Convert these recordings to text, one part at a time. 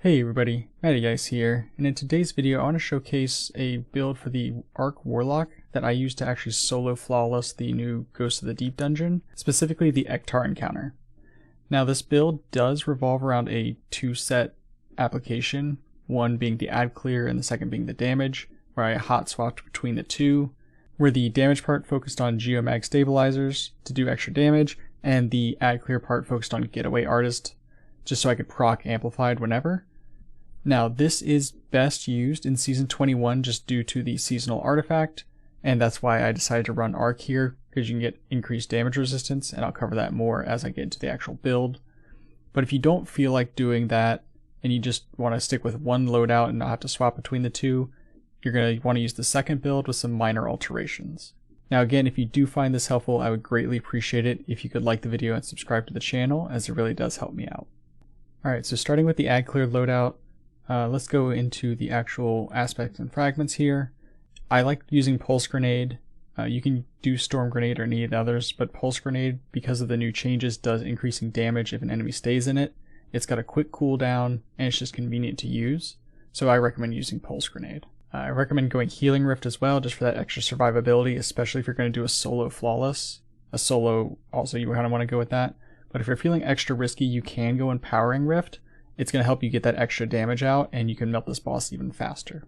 Hey everybody, Matty Ice here, and in today's video I want to showcase a build for the Arc Warlock that I used to actually solo flawless the new Ghost of the Deep dungeon, specifically the Ecthar encounter. Now this build does revolve around a two-set application, one being the add clear and the second being the damage, where I hot swapped between the two, where the damage part focused on geomag stabilizers to do extra damage, and the add clear part focused on getaway artist, just so I could proc amplified whenever. Now this is best used in Season 21 just due to the seasonal artifact, and that's why I decided to run Arc here, because you can get increased damage resistance, and I'll cover that more as I get into the actual build. But if you don't feel like doing that, and you just want to stick with one loadout and not have to swap between the two, you're going to want to use the second build with some minor alterations. Now again, if you do find this helpful, I would greatly appreciate it if you could like the video and subscribe to the channel, as it really does help me out. Alright, so starting with the add clear loadout, let's go into the actual aspects and fragments here. I like using Pulse Grenade. You can do Storm Grenade or any of the others, but Pulse Grenade, because of the new changes, does increasing damage if an enemy stays in it. It's got a quick cooldown, and it's just convenient to use, so I recommend using Pulse Grenade. I recommend going Healing Rift as well, just for that extra survivability, especially if you're going to do a solo flawless. A solo, also you kind of want to go with that. But if you're feeling extra risky, you can go Empowering Rift. It's going to help you get that extra damage out, and you can melt this boss even faster.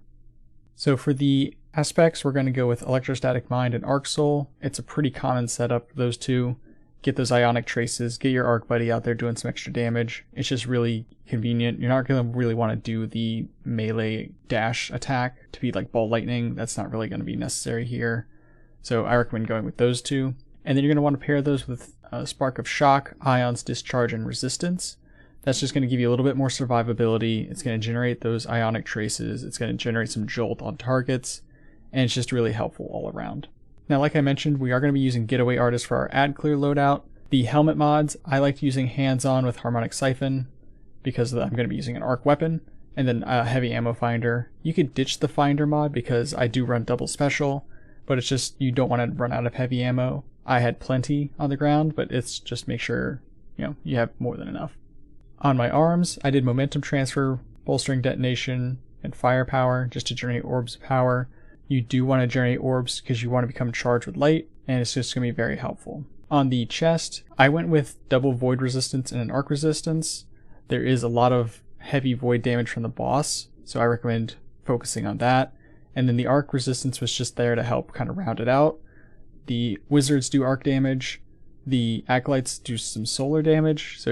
So for the aspects, we're going to go with Electrostatic Mind and Arc Soul. It's a pretty common setup, those two. Get those Ionic Traces, get your Arc Buddy out there doing some extra damage. It's just really convenient. You're not going to really want to do the melee dash attack to be like Ball Lightning. That's not really going to be necessary here. So I recommend going with those two. And then you're going to want to pair those with Spark of Shock, Ions, Discharge, and Resistance. That's just going to give you a little bit more survivability. It's going to generate those Ionic Traces. It's going to generate some jolt on targets. And it's just really helpful all around. Now, like I mentioned, we are going to be using Getaway Artist for our add clear loadout. The helmet mods, I like using Hands-On with Harmonic Siphon because I'm going to be using an arc weapon. And then a Heavy Ammo Finder. You could ditch the Finder mod because I do run double special, but it's just you don't want to run out of heavy ammo. I had plenty on the ground, but it's just make sure you have more than enough. On my arms, I did Momentum Transfer, Bolstering Detonation, and Firepower just to generate orbs of power. You do want to generate orbs because you want to become charged with light, and it's just going to be very helpful. On the chest, I went with double Void Resistance and an Arc Resistance. There is a lot of heavy Void damage from the boss, so I recommend focusing on that. And then the Arc Resistance was just there to help kind of round it out. The Wizards do Arc damage. The Acolytes do some solar damage, so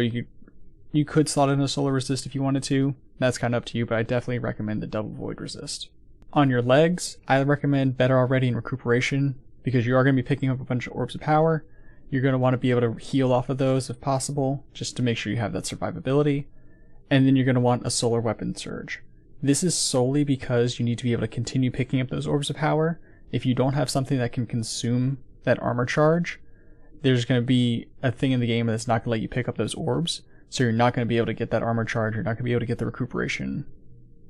you could slot in a solar resist if you wanted to. That's kind of up to you, but I definitely recommend the double Void resist. On your legs, I recommend Better Already and Recuperation, because you are going to be picking up a bunch of orbs of power. You're going to want to be able to heal off of those if possible, just to make sure you have that survivability. And then you're going to want a Solar Weapon Surge. This is solely because you need to be able to continue picking up those orbs of power. If you don't have something that can consume that armor charge, there's going to be a thing in the game that's not going to let you pick up those orbs. So you're not going to be able to get that armor charge, you're not going to be able to get the recuperation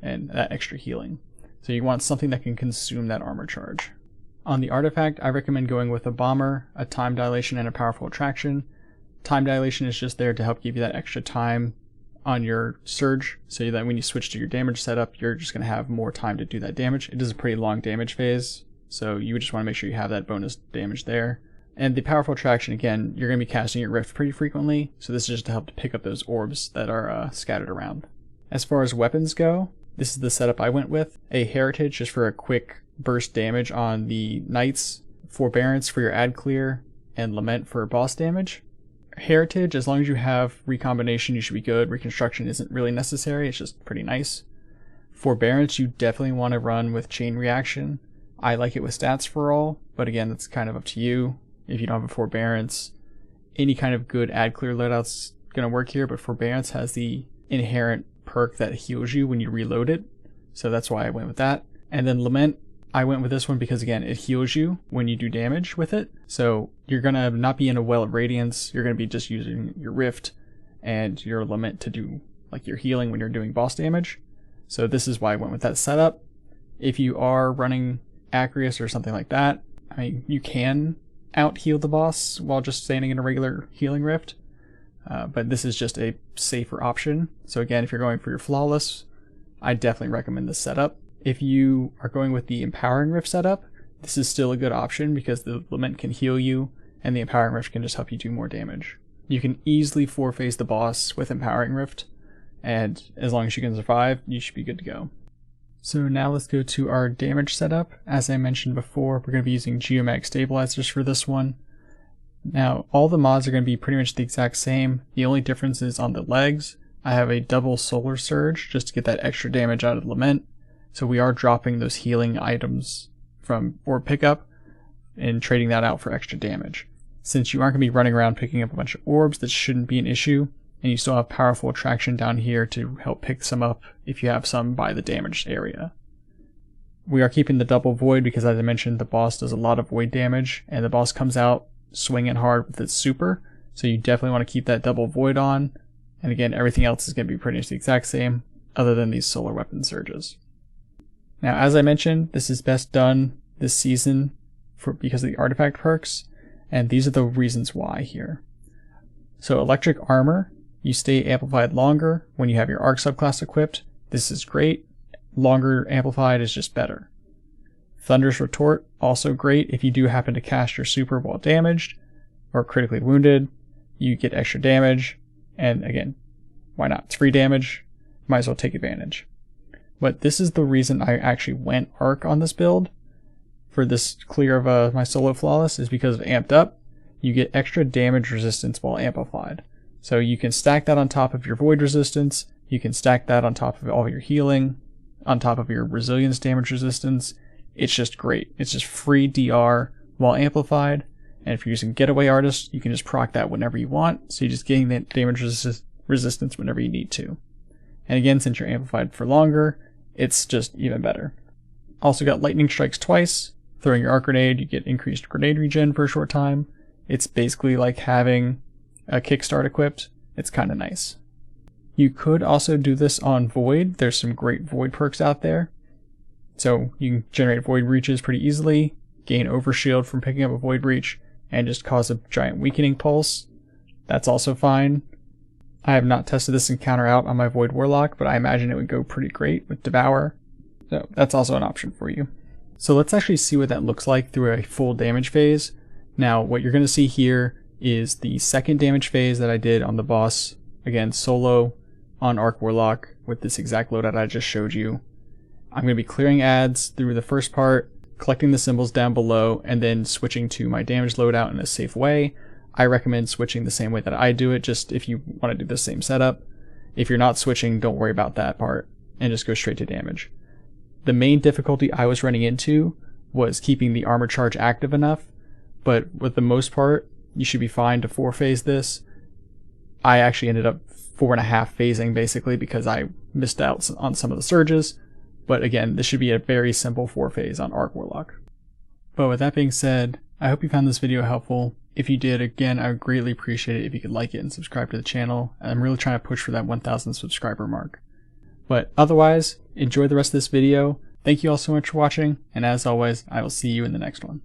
and that extra healing. So you want something that can consume that armor charge. On the artifact, I recommend going with a Bomber, a Time Dilation, and a Powerful Attraction. Time Dilation is just there to help give you that extra time on your surge, so that when you switch to your damage setup, you're just going to have more time to do that damage. It is a pretty long damage phase, so you just want to make sure you have that bonus damage there. And the Powerful Attraction, again, you're going to be casting your Rift pretty frequently, so this is just to help to pick up those orbs that are scattered around. As far as weapons go, this is the setup I went with. A Heritage just for a quick burst damage on the Knights, Forbearance for your add clear, and Lament for boss damage. Heritage, as long as you have Recombination, you should be good. Reconstruction isn't really necessary, it's just pretty nice. Forbearance, you definitely want to run with Chain Reaction. I like it with Stats for all, but again, that's kind of up to you. If you don't have a Forbearance, any kind of good add clear loadout's going to work here, but Forbearance has the inherent perk that heals you when you reload it, so that's why I went with that. And then Lament, I went with this one because again, it heals you when you do damage with it, so you're going to not be in a Well of Radiance, you're going to be just using your Rift and your Lament to do like your healing when you're doing boss damage. So this is why I went with that setup. If you are running Acreus or something like that, I mean, you can out heal the boss while just standing in a regular healing rift. but this is just a safer option. So again, if you're going for your Flawless, I definitely recommend this setup. If you are going with the Empowering Rift setup, this is still a good option because the Lament can heal you, and the Empowering Rift can just help you do more damage. You can easily 4-phase the boss with Empowering Rift, and as long as you can survive, you should be good to go. So now let's go to our damage setup. As I mentioned before, we're going to be using Geomag stabilizers for this one. Now, all the mods are going to be pretty much the exact same. The only difference is on the legs. I have a double Solar Surge just to get that extra damage out of the Lament. So we are dropping those healing items from orb pickup and trading that out for extra damage. Since you aren't going to be running around picking up a bunch of orbs, that shouldn't be an issue. And you still have powerful attraction down here to help pick some up if you have some by the damaged area. We are keeping the double Void because, as I mentioned, the boss does a lot of Void damage, and the boss comes out swinging hard with its super, so you definitely want to keep that double Void on. And again, everything else is going to be pretty much the exact same, other than these solar weapon surges. Now, as I mentioned, this is best done this season because of the artifact perks, and these are the reasons why here. So Electric Armor, you stay amplified longer when you have your Arc subclass equipped. This is great. Longer amplified is just better. Thunder's Retort, also great if you do happen to cast your super while damaged or critically wounded. You get extra damage, and again, why not? It's free damage, might as well take advantage. But this is the reason I actually went Arc on this build for this clear of my solo Flawless, is because of Amped Up. You get extra damage resistance while amplified. So you can stack that on top of your Void resistance, you can stack that on top of all your healing, on top of your resilience damage resistance. It's just great. It's just free DR while amplified, and if you're using Getaway Artist, you can just proc that whenever you want, so you're just getting that damage resistance whenever you need to. And again, since you're amplified for longer, it's just even better. Also got Lightning Strikes twice. Throwing your Arc Grenade, you get increased grenade regen for a short time. It's basically like having a Kickstart equipped. It's kind of nice. You could also do this on Void. There's some great Void perks out there. So you can generate Void Breaches pretty easily, gain Overshield from picking up a Void Breach, and just cause a giant weakening pulse. That's also fine. I have not tested this encounter out on my Void Warlock, but I imagine it would go pretty great with Devour. So that's also an option for you. So let's actually see what that looks like through a full damage phase. Now what you're going to see here is the second damage phase that I did on the boss, again solo on Arc Warlock with this exact loadout I just showed you. I'm going to be clearing ads through the first part, collecting the symbols down below, and then switching to my damage loadout in a safe way. I recommend switching the same way that I do it, just if you want to do the same setup. If you're not switching, don't worry about that part, and just go straight to damage. The main difficulty I was running into was keeping the armor charge active enough, but with the most part, you should be fine to 4-phase this. I actually ended up 4.5 phasing basically because I missed out on some of the surges, but again, this should be a very simple 4-phase on Arc Warlock. But with that being said, I hope you found this video helpful. If you did, again, I would greatly appreciate it if you could like it and subscribe to the channel. I'm really trying to push for that 1,000 subscriber mark. But otherwise, enjoy the rest of this video. Thank you all so much for watching, and as always, I will see you in the next one.